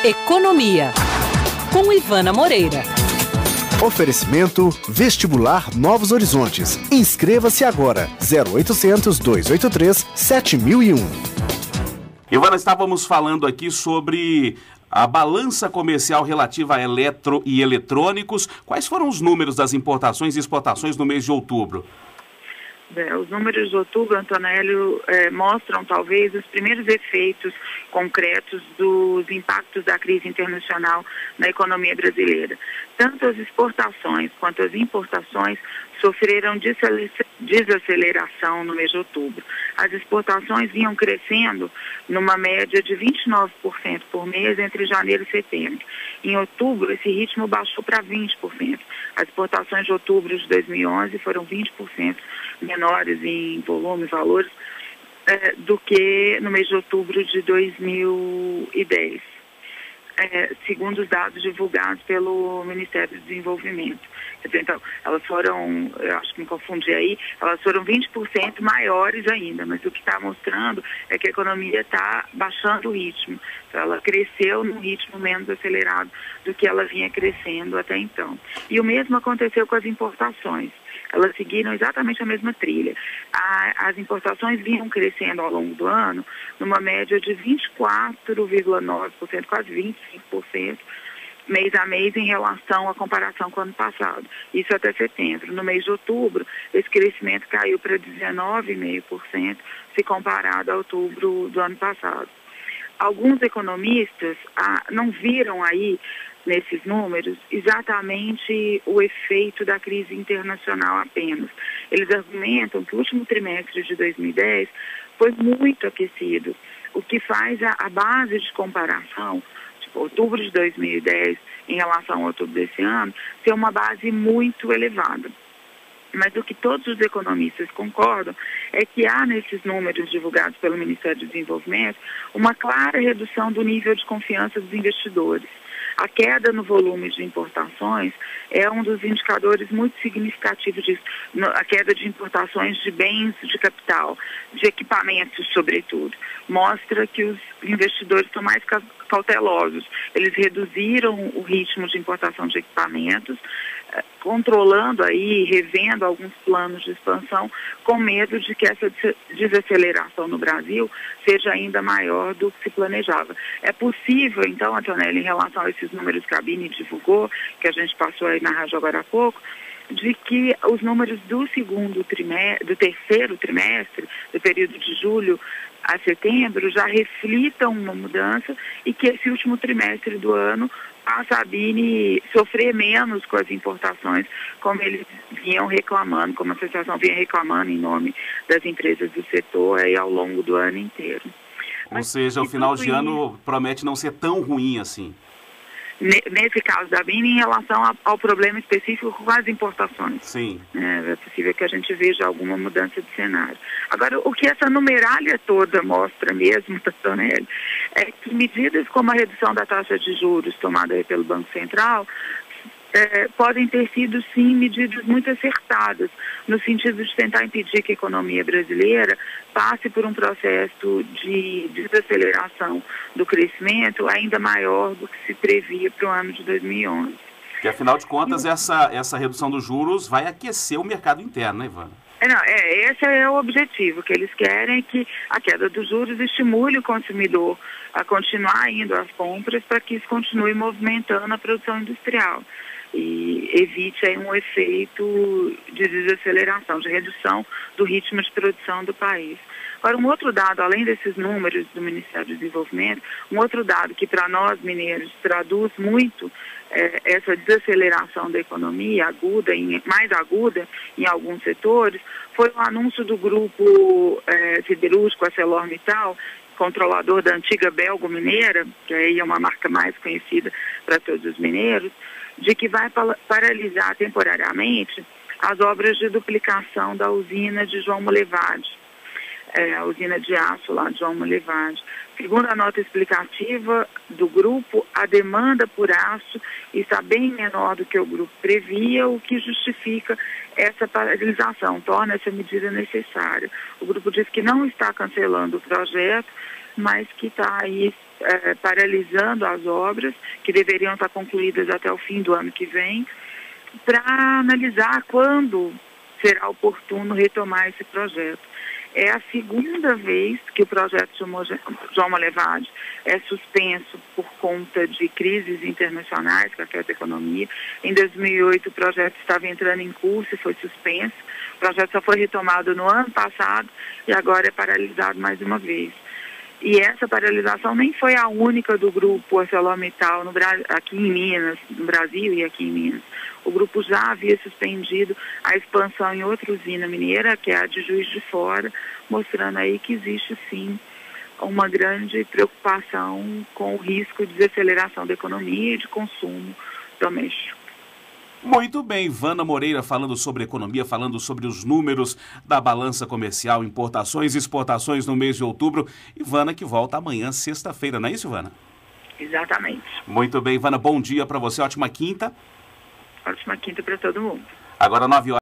Economia, com Ivana Moreira. Oferecimento Vestibular Novos Horizontes. Inscreva-se agora. 0800 283 7001. Ivana, estávamos falando aqui sobre a balança comercial relativa a eletro e eletrônicos. Quais foram os números das importações e exportações no mês de outubro? Os números de outubro, Antonélio, mostram talvez os primeiros efeitos concretos dos impactos da crise internacional na economia brasileira. Tanto as exportações quanto as importações sofreram desaceleração no mês de outubro. As exportações vinham crescendo numa média de 29% por mês entre janeiro e setembro. Em outubro, esse ritmo baixou para 20%. As exportações de outubro de 2011 foram 20% menores em volume e valores do que no mês de outubro de 2010. Segundo os dados divulgados pelo Ministério do Desenvolvimento. Então, elas foram, eu acho que me confundi aí, elas foram 20% maiores ainda, mas o que está mostrando é que a economia está baixando o ritmo. Então, ela cresceu num ritmo menos acelerado do que ela vinha crescendo até então. E o mesmo aconteceu com as importações. Elas seguiram exatamente a mesma trilha. As importações vinham crescendo ao longo do ano numa média de 24,9%, quase 25%, mês a mês em relação à comparação com o ano passado. Isso até setembro. No mês de outubro, esse crescimento caiu para 19,5% se comparado a outubro do ano passado. Alguns economistas não viram aí nesses números exatamente o efeito da crise internacional apenas. Eles argumentam que o último trimestre de 2010 foi muito aquecido, o que faz a base de comparação, tipo outubro de 2010 em relação ao outubro desse ano, ser uma base muito elevada. Mas o que todos os economistas concordam é que há nesses números divulgados pelo Ministério do Desenvolvimento uma clara redução do nível de confiança dos investidores. A queda no volume de importações é um dos indicadores muito significativos disso. A queda de importações de bens de capital, de equipamentos, sobretudo, mostra que os investidores estão mais cautelosos. Eles reduziram o ritmo de importação de equipamentos, controlando aí, revendo alguns planos de expansão, com medo de que essa desaceleração no Brasil seja ainda maior do que se planejava. É possível, então, Antonelli, em relação a esses números que a Bini divulgou, que a gente passou aí na rádio agora há pouco, de que os números do terceiro trimestre, do período de julho a setembro, já reflitam uma mudança e que esse último trimestre do ano a Sabine sofrer menos com as importações, como eles vinham reclamando, como a associação vinha reclamando em nome das empresas do setor aí ao longo do ano inteiro. Ou seja, o final de ano promete não ser tão ruim assim. Nesse caso da Bini, em relação ao problema específico com as importações. Sim. É possível que a gente veja alguma mudança de cenário. Agora, o que essa numeralha toda mostra mesmo, Tonelli, é que medidas como a redução da taxa de juros tomada pelo Banco Central podem ter sido, sim, medidas muito acertadas, no sentido de tentar impedir que a economia brasileira passe por um processo de desaceleração do crescimento ainda maior do que se previa para o ano de 2011. E, afinal de contas, essa redução dos juros vai aquecer o mercado interno, né, Ivana? Esse é o objetivo, que eles querem que a queda dos juros estimule o consumidor a continuar indo às compras para que isso continue movimentando a produção industrial e evite aí um efeito de desaceleração, de redução do ritmo de produção do país. Agora, um outro dado, além desses números do Ministério do Desenvolvimento, um outro dado que para nós mineiros traduz muito essa desaceleração da economia mais aguda em alguns setores, foi o anúncio do grupo siderúrgico ArcelorMittal, controlador da antiga Belgo Mineira, que aí é uma marca mais conhecida para todos os mineiros, de que vai paralisar temporariamente as obras de duplicação da usina de João Molevade, a usina de aço lá de João Molevade. Segundo a nota explicativa do grupo, a demanda por aço está bem menor do que o grupo previa, o que justifica essa paralisação, torna essa medida necessária. O grupo diz que não está cancelando o projeto, mas que está aí paralisando as obras, que deveriam estar concluídas até o fim do ano que vem, para analisar quando será oportuno retomar esse projeto. É a segunda vez que o projeto João Molevade é suspenso por conta de crises internacionais que afetam a economia. Em 2008 o projeto estava entrando em curso e foi suspenso. O projeto só foi retomado no ano passado e agora é paralisado mais uma vez. E essa paralisação nem foi a única do grupo ArcelorMittal aqui em Minas, no Brasil e aqui em Minas. O grupo já havia suspendido a expansão em outra usina mineira, que é a de Juiz de Fora, mostrando aí que existe sim uma grande preocupação com o risco de desaceleração da economia e de consumo doméstico. Muito bem, Ivana Moreira falando sobre economia, falando sobre os números da balança comercial, importações e exportações no mês de outubro. Ivana que volta amanhã, sexta-feira, não é isso, Ivana? Exatamente. Muito bem, Ivana, bom dia para você, ótima quinta. Ótima quinta para todo mundo. Agora 9 horas.